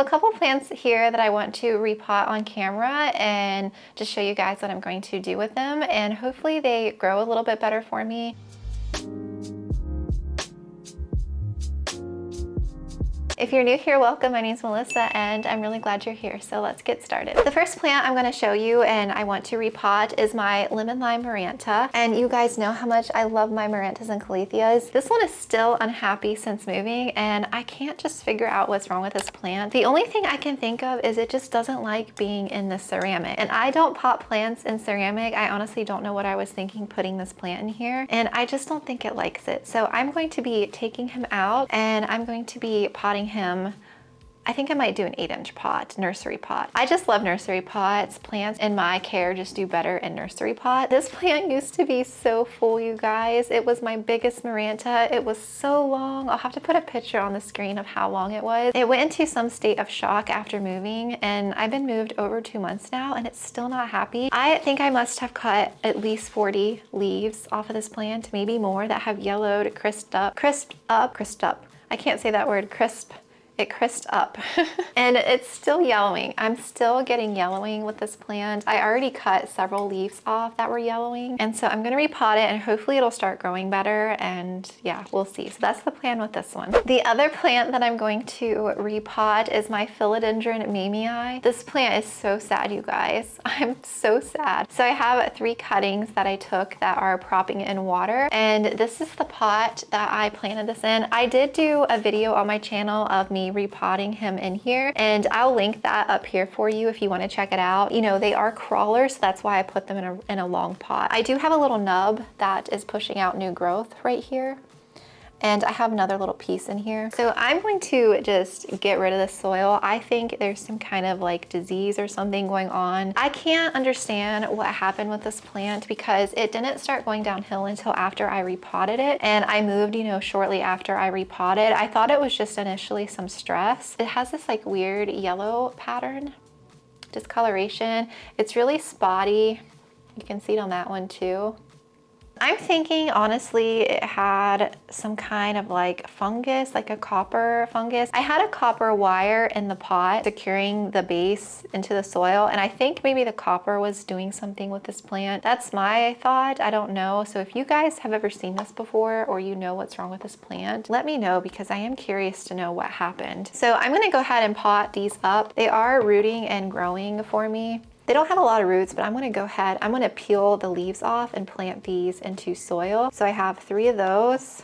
a couple plants here that I want to repot on camera and just show you guys what I'm going to do with them, and hopefully they grow a little bit better for me. If you're new here, welcome. My name's Melissa and I'm really glad you're here. So let's get started. The first plant I'm going to show you and I want to repot is my lemon lime Maranta. And you guys know how much I love my Marantas and Caletheas. This one is still unhappy since moving and I can't just figure out what's wrong with this plant. The only thing I can think of is it just doesn't like being in the ceramic. And I don't pot plants in ceramic. I honestly don't know what I was thinking putting this plant in here. And I just don't think it likes it. So I'm going to be taking him out and I'm going to be potting him. I think I might do an 8-inch pot, nursery pot. I just love nursery pots. Plants in my care just do better in nursery pot. This plant used to be so full, you guys. It was my biggest Maranta. It was so long. I'll have to put a picture on the screen of how long it was. It went into some state of shock after moving, and I've been moved over 2 months now and it's still not happy. I think I must have cut at least 40 leaves off of this plant, maybe more, that have yellowed, crisped up. I can't say that word, crisp. It crisped up and it's still yellowing. I'm still getting yellowing with this plant. I already cut several leaves off that were yellowing. And so I'm gonna repot it and hopefully it'll start growing better, and yeah, we'll see. So that's the plan with this one. The other plant that I'm going to repot is my Philodendron Mimi Eye. This plant is so sad, you guys. I'm so sad. So I have 3 cuttings that I took that are propping in water, and this is the pot that I planted this in. I did do a video on my channel of me repotting him in here, and I'll link that up here for you if you want to check it out. You know, they are crawlers, so that's why I put them in a long pot. I do have a little nub that is pushing out new growth right here, and I have another little piece in here. So I'm going to just get rid of the soil. I think there's some kind of like disease or something going on. I can't understand what happened with this plant because it didn't start going downhill until after I repotted it. And I moved, you know, shortly after I repotted. I thought it was just initially some stress. It has this like weird yellow pattern, discoloration. It's really spotty. You can see it on that one too. I'm thinking, honestly, it had some kind of like fungus, like a copper fungus. I had a copper wire in the pot securing the base into the soil, and I think maybe the copper was doing something with this plant. That's my thought. I don't know. So if you guys have ever seen this before or you know what's wrong with this plant, let me know because I am curious to know what happened. So I'm gonna go ahead and pot these up. They are rooting and growing for me. They don't have a lot of roots, but I'm gonna go ahead, I'm gonna peel the leaves off and plant these into soil. So I have 3 of those.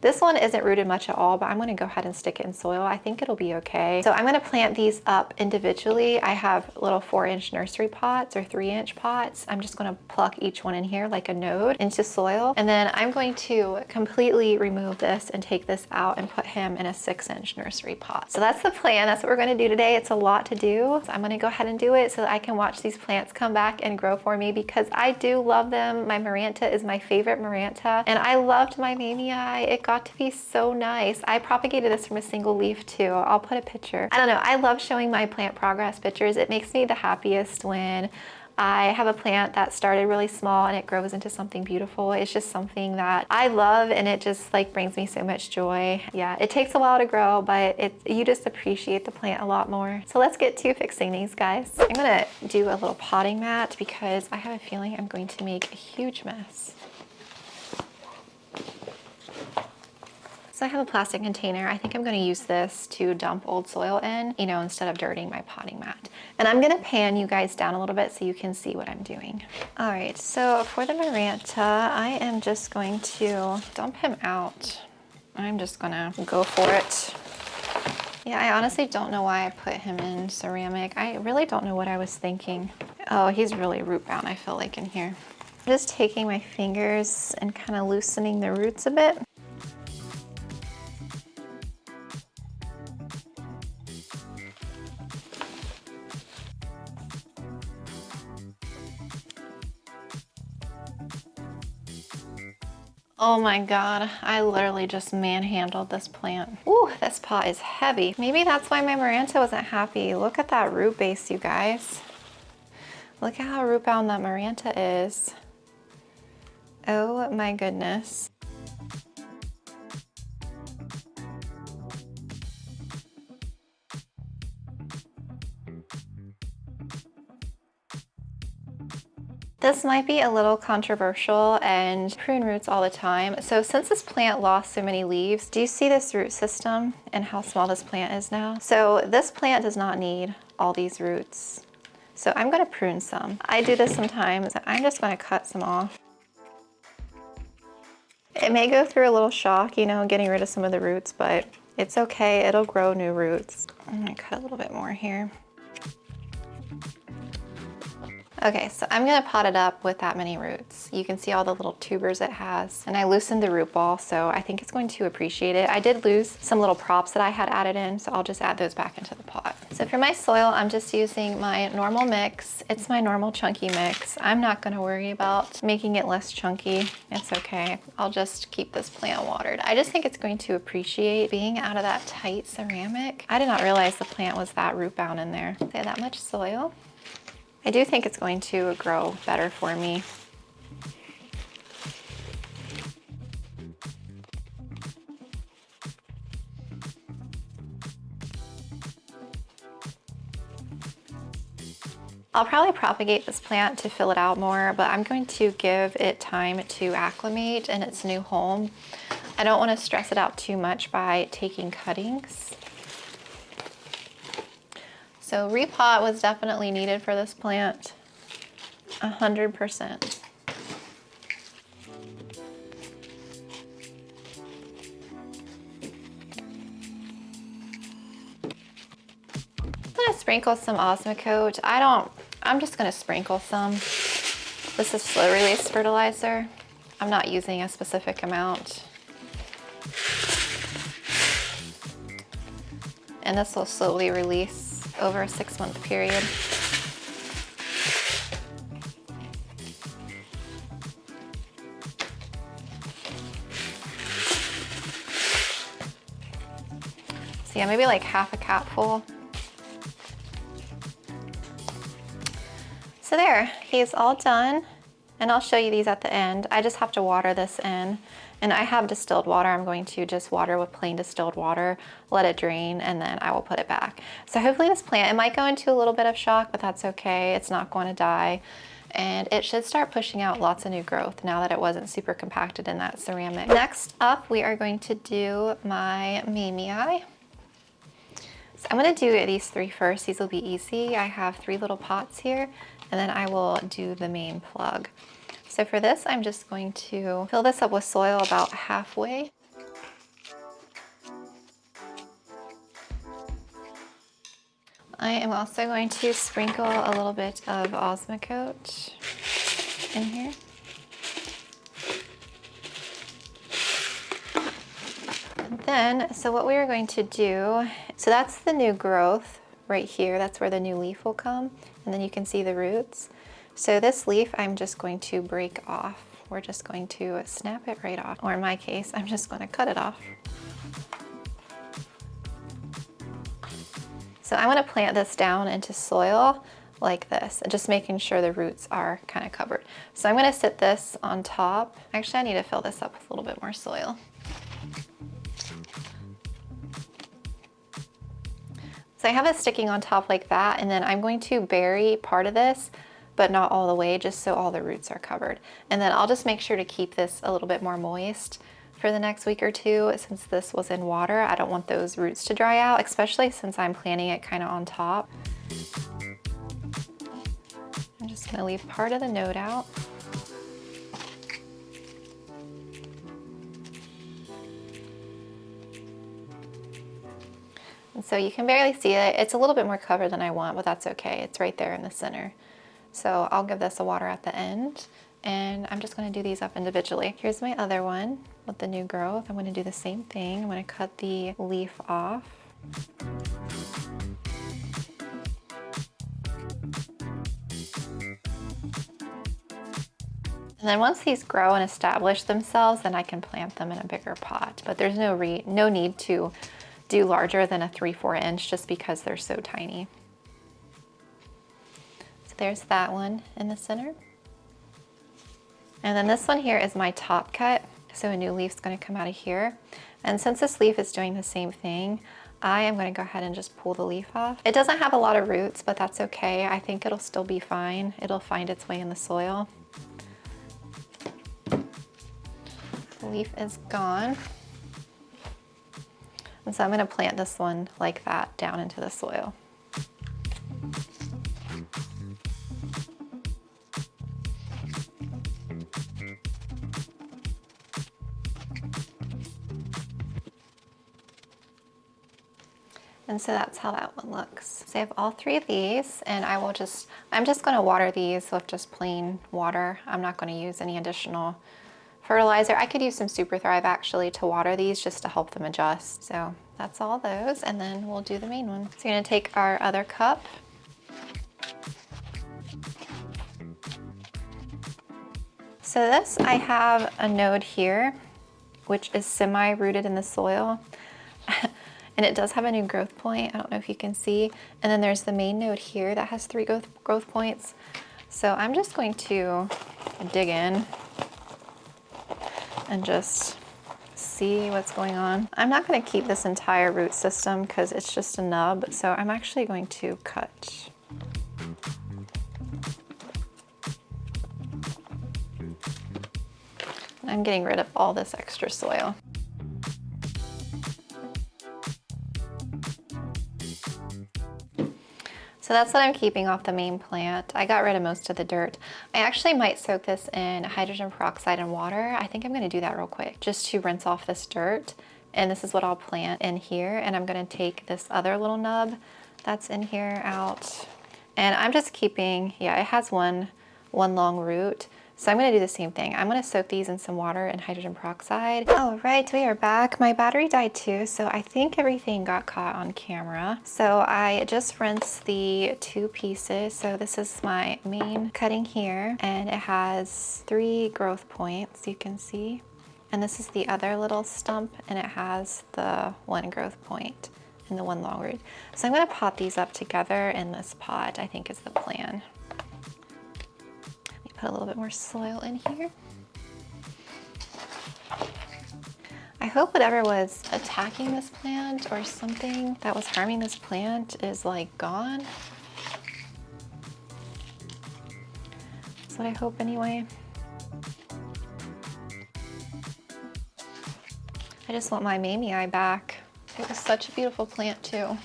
This one isn't rooted much at all, but I'm gonna go ahead and stick it in soil. I think it'll be okay. So I'm gonna plant these up individually. I have little 4-inch nursery pots or 3-inch pots. I'm just gonna pluck each one in here like a node into soil. And then I'm going to completely remove this and take this out and put him in a 6-inch nursery pot. So that's the plan. That's what we're gonna do today. It's a lot to do. So I'm gonna go ahead and do it so that I can watch these plants come back and grow for me because I do love them. My Maranta is my favorite Maranta, and I loved my Mimi Eye. It got to be so nice. I propagated this from a single leaf too. I'll put a picture. I don't know, I love showing my plant progress pictures. It makes me the happiest when I have a plant that started really small and it grows into something beautiful. It's just something that I love and it just like brings me so much joy. Yeah, it takes a while to grow, but you just appreciate the plant a lot more. So let's get to fixing these guys. I'm gonna do a little potting mat because I have a feeling I'm going to make a huge mess. So I have a plastic container. I think I'm gonna use this to dump old soil in, you know, instead of dirtying my potting mat. And I'm gonna pan you guys down a little bit so you can see what I'm doing. All right, so for the Maranta, I am just going to dump him out. I'm just gonna go for it. Yeah, I honestly don't know why I put him in ceramic. I really don't know what I was thinking. Oh, he's really root bound, I feel like, in here. I'm just taking my fingers and kind of loosening the roots a bit. Oh my God, I literally just manhandled this plant. Ooh, this pot is heavy. Maybe that's why my Maranta wasn't happy. Look at that root base, you guys. Look at how root bound that Maranta is. Oh my goodness. This might be a little controversial and prune roots all the time. So since this plant lost so many leaves, do you see this root system and how small this plant is now? So this plant does not need all these roots. So I'm gonna prune some. I do this sometimes. I'm just gonna cut some off. It may go through a little shock, you know, getting rid of some of the roots, but it's okay, it'll grow new roots. I'm gonna cut a little bit more here. Okay, so I'm gonna pot it up with that many roots. You can see all the little tubers it has, and I loosened the root ball, so I think it's going to appreciate it. I did lose some little props that I had added in, so I'll just add those back into the pot. So for my soil, I'm just using my normal mix. It's my normal chunky mix. I'm not gonna worry about making it less chunky. It's okay. I'll just keep this plant watered. I just think it's going to appreciate being out of that tight ceramic. I did not realize the plant was that root bound in there. Say that much soil. I do think it's going to grow better for me. I'll probably propagate this plant to fill it out more, but I'm going to give it time to acclimate in its new home. I don't want to stress it out too much by taking cuttings. So repot was definitely needed for this plant, 100%. I'm gonna sprinkle some Osmocote. I'm just gonna sprinkle some. This is slow release fertilizer. I'm not using a specific amount. And this will slowly release over a 6-month period. So yeah, maybe like half a capful. So there, he's all done. And I'll show you these at the end. I just have to water this in. And I have distilled water. I'm going to just water with plain distilled water, let it drain, and then I will put it back. So hopefully this plant, it might go into a little bit of shock, but that's okay. It's not going to die. And it should start pushing out lots of new growth now that it wasn't super compacted in that ceramic. Next up, we are going to do my Mimi Eye. So I'm gonna do these 3 first. These will be easy. I have 3 little pots here, and then I will do the main plug. So for this, I'm just going to fill this up with soil about halfway. I am also going to sprinkle a little bit of Osmocote in here. And then, so what we are going to do, so that's the new growth right here. That's where the new leaf will come. And then you can see the roots. So this leaf, I'm just going to break off. We're just going to snap it right off. Or in my case, I'm just going to cut it off. So I'm going to plant this down into soil like this, just making sure the roots are kind of covered. So I'm going to sit this on top. Actually, I need to fill this up with a little bit more soil. So I have it sticking on top like that, and then I'm going to bury part of this, but not all the way, just so all the roots are covered. And then I'll just make sure to keep this a little bit more moist for the next week or two. Since this was in water, I don't want those roots to dry out, especially since I'm planting it kind of on top. I'm just gonna leave part of the node out. And so you can barely see it. It's a little bit more covered than I want, but that's okay. It's right there in the center. So I'll give this a water at the end, and I'm just gonna do these up individually. Here's my other one with the new growth. I'm gonna do the same thing. I'm gonna cut the leaf off. And then once these grow and establish themselves, then I can plant them in a bigger pot. But there's no need to do larger than a 3-4 inch just because they're so tiny. So there's that one in the center. And then this one here is my top cut. So a new leaf's gonna come out of here. And since this leaf is doing the same thing, eye, I'm gonna go ahead and just pull the leaf off. It doesn't have a lot of roots, but that's okay. I think it'll still be fine. It'll find its way in the soil. The leaf is gone. And so I'm gonna plant this one like that down into the soil. And so that's how that one looks. So I have all 3 of these, and I'm just gonna water these with just plain water. I'm not gonna use any additional fertilizer. I could use some Super Thrive actually to water these just to help them adjust. So that's all those, and then we'll do the main one. So you're gonna take our other cup. So this, I have a node here, which is semi-rooted in the soil. And it does have a new growth point. I don't know if you can see. And then there's the main node here that has 3 growth points. So I'm just going to dig in and just see what's going on. I'm not going to keep this entire root system because it's just a nub. So I'm actually going to cut. I'm getting rid of all this extra soil. So that's what I'm keeping off the main plant. I got rid of most of the dirt. I actually might soak this in hydrogen peroxide and water. I think I'm gonna do that real quick, just to rinse off this dirt. And this is what I'll plant in here. And I'm gonna take this other little nub that's in here out. And I'm just keeping, yeah, it has one long root. So I'm gonna do the same thing. I'm gonna soak these in some water and hydrogen peroxide. All right, we are back. My battery died too, so I think everything got caught on camera. So I just rinsed the 2 pieces. So this is my main cutting here, and it has 3 growth points, you can see. And this is the other little stump, and it has the 1 growth point and the 1 long root. So I'm gonna pot these up together in this pot, I think is the plan. Put a little bit more soil in here. I hope whatever was attacking this plant or something that was harming this plant is like gone. That's what I hope anyway. I just want my Mimi Eye back. It was such a beautiful plant too.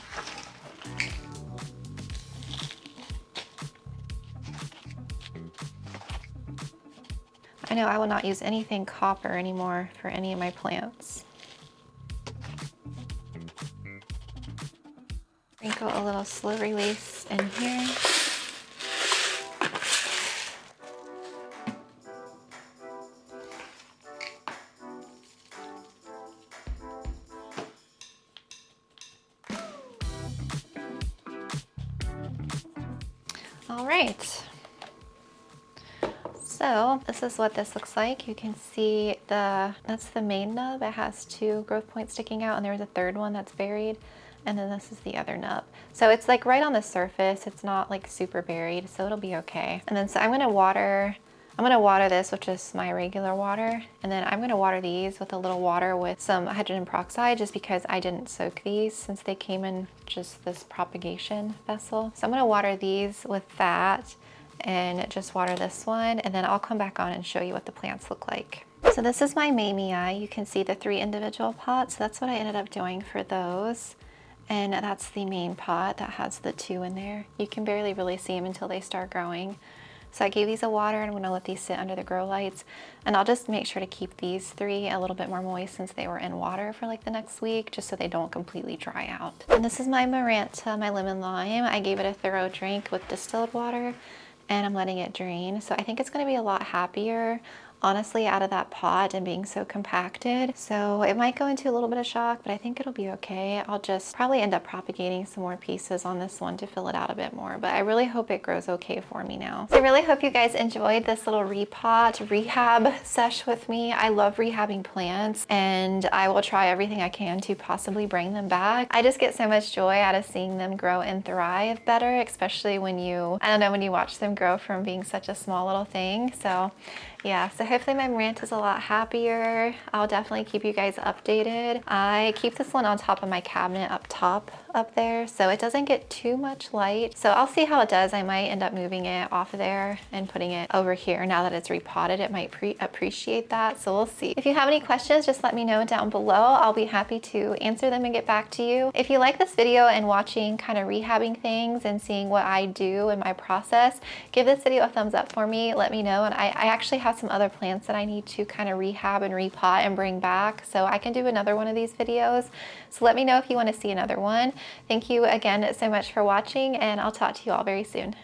I know I will not use anything copper anymore for any of my plants. Sprinkle a little slow release in here. All right. So this is what this looks like. You can see that's the main nub. It has 2 growth points sticking out, and there's a 3rd one that's buried. And then this is the other nub. So it's like right on the surface. It's not like super buried, so it'll be okay. And then so I'm gonna water this with just my regular water. And then I'm gonna water these with a little water with some hydrogen peroxide, just because I didn't soak these since they came in just this propagation vessel. So I'm gonna water these with that, and just water this one, and then I'll come back on and show you what the plants look like. So this is my Mimi Eye. You can see the 3 individual pots. So that's what I ended up doing for those. And that's the main pot that has the 2 in there. You can barely really see them until they start growing. So I gave these a water, and I'm gonna let these sit under the grow lights. And I'll just make sure to keep these 3 a little bit more moist since they were in water for like the next week, just so they don't completely dry out. And this is my Maranta, my lemon lime. I gave it a thorough drink with distilled water, and I'm letting it drain. So I think it's gonna be a lot happier, honestly, out of that pot and being so compacted. So it might go into a little bit of shock, but I think it'll be okay. I'll just probably end up propagating some more pieces on this one to fill it out a bit more, but I really hope it grows okay for me now. So I really hope you guys enjoyed this little repot rehab sesh with me. I love rehabbing plants, and I will try everything I can to possibly bring them back. I just get so much joy out of seeing them grow and thrive better, especially when you watch them grow from being such a small little thing. So yeah, so hopefully my Maranta is a lot happier. I'll definitely keep you guys updated. I keep this one on top of my cabinet up top up there, so it doesn't get too much light. So I'll see how it does. I might end up moving it off of there and putting it over here. Now that it's repotted, it might appreciate that. So we'll see. If you have any questions, just let me know down below. I'll be happy to answer them and get back to you. If you like this video and watching kind of rehabbing things and seeing what I do in my process, give this video a thumbs up for me. Let me know. And I actually have some other plants that I need to kind of rehab and repot and bring back, so I can do another one of these videos. So let me know if you want to see another one. Thank you again so much for watching, and I'll talk to you all very soon.